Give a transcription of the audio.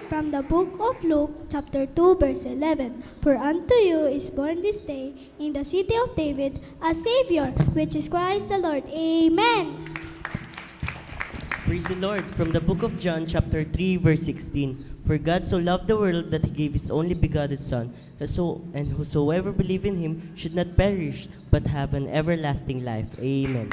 from the book of Luke, chapter 2, verse 11. For unto you is born this day in the city of David a Savior, which is Christ the Lord. Amen. Praise the Lord. From the book of John, chapter 3, verse 16. For God so loved the world that he gave his only begotten Son, and whosoever believe in him should not perish, but have an everlasting life. Amen.